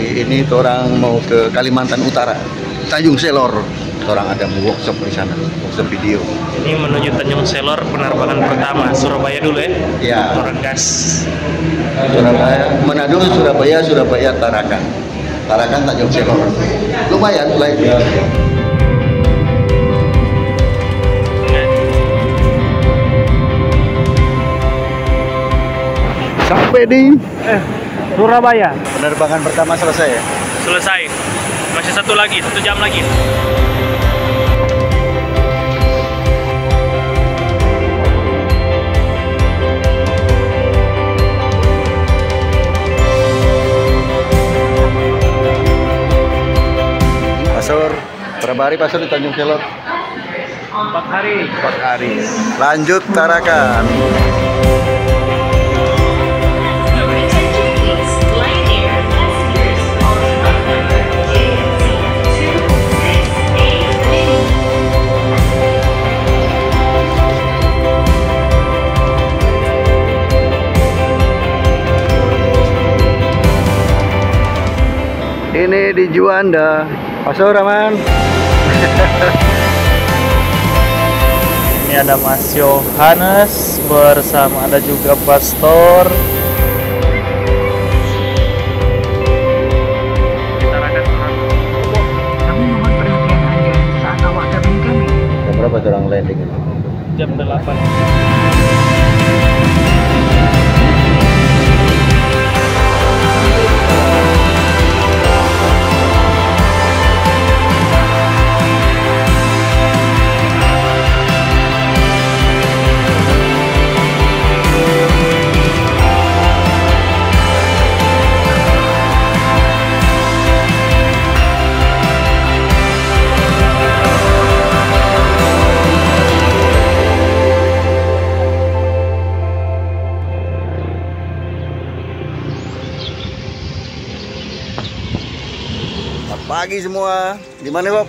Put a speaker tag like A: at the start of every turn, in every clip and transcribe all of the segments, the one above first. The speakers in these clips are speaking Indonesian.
A: hari ini orang mau ke Kalimantan Utara, Tanjung Selor. Orang ada workshop di sana, workshop video.
B: Ini menuju Tanjung Selor, penerbangan pertama Surabaya dulu ya?
A: Ya.
B: Orang gas.
A: Surabaya, Manado, Surabaya, Tarakan. Tarakan, Tanjung Selor. Lumayan flightnya. Sampai di
B: Surabaya.
A: penerbangan pertama selesai ya?
B: Selesai. Masih 1 jam lagi.
A: Pasur, berapa hari Pasur di Tanjung Selor?
B: 4 hari.
A: 4 hari. Lanjut Tarakan. Ini di Juanda, Pasur aman.
B: Ini ada Mas Yohanes bersama ada juga Pastor.
C: Kami mohon perhatian Anda saat awak kabin kami.
A: Jam berapa orang landing ini?
B: Jam 8.
A: Pagi semua. Di mana, Bob?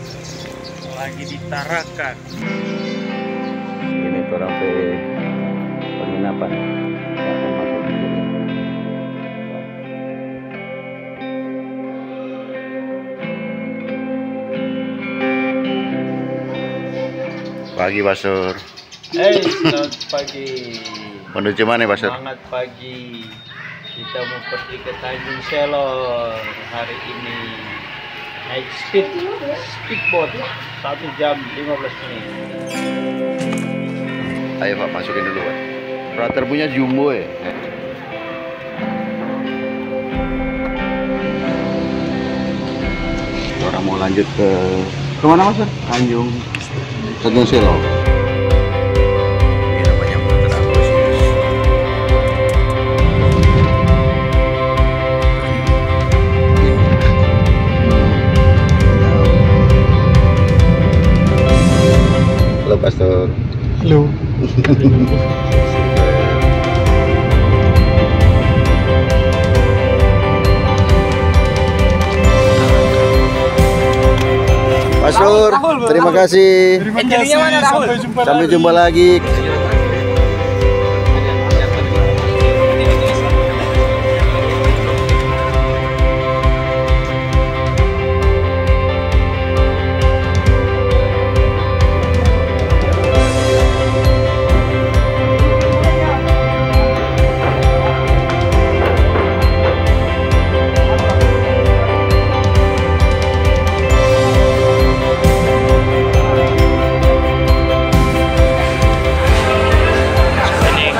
B: Lagi di Tarakan.
A: Ini orang penginapan. Akan masuk di sini. Pagi, Pasur.
B: Selamat pagi.
A: Menuju mana, Pasur?
B: Semangat pagi. Kita mau pergi ke Tanjung Selor hari ini. Naik speedboat 1 jam 15 menit.
A: Ayo Pak, masukin dulu Pak. Frater punya jumbo ya. Orang mau lanjut ke mana Mas? Tanjung Selor. Halo Pastor.
B: Halo.
A: Pastor, terima kasih. Sampai jumpa lagi.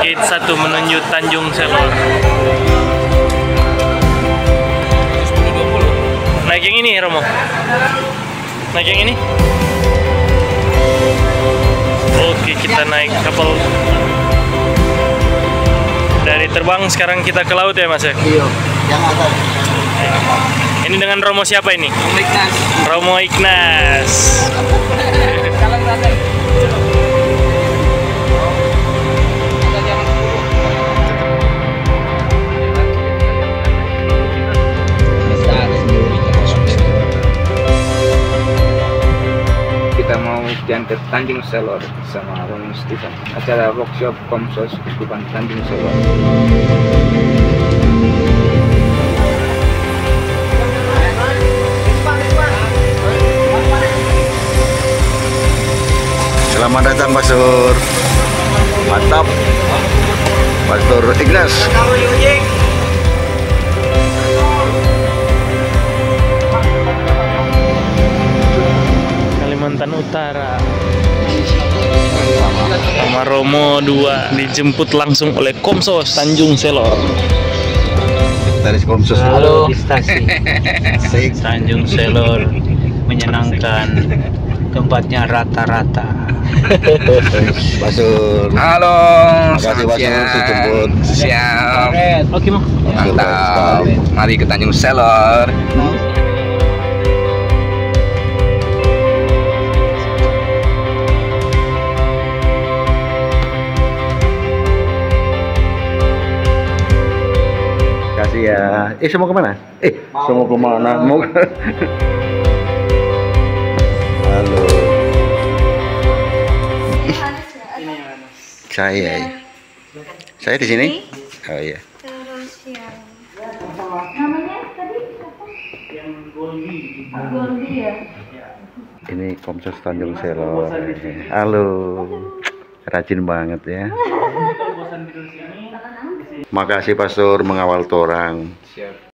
B: Gate 1 menuju Tanjung Selor. Naik yang ini, Romo. Naik yang ini. Oke, kita naik kapal. Dari terbang sekarang kita ke laut ya, Mas ya?
A: Iya, yang atas.
B: Ini dengan Romo siapa ini?
C: Ignas.
B: Romo Ignas.
D: Kita mau jalan ke Tanjung Selor sama Romo Stephen, acara workshop Komsos Uskupan Tanjung Selor.
A: Selamat datang Pastor. Mantap. Pastor Ignas.
B: Kalimantan Utara. Sama Romo 2 dijemput langsung oleh Komsos Tanjung Selor.
A: Dari Komsos.
B: Halo di stasiun Tanjung Selor, menyenangkan, tempatnya rata-rata.
A: Pastor.
D: Halo,
A: Makasih
D: selamat
A: Pastor
D: siang.
A: dijemput.
D: Siap.
B: Oke mau.
D: Mantap. Mari ke Tanjung Selor.
A: Kasih ya. Semua kemana? Semua kemana? Mau? Halo. Saya di sini. Oh iya.
E: Terus yang namanya tadi apa?
B: Yang Goldi.
E: Goldi ya.
A: Ini Komsos Tanjung Selor. Halo. Rajin banget ya. Makasih Pastor mengawal torang.
D: Siap.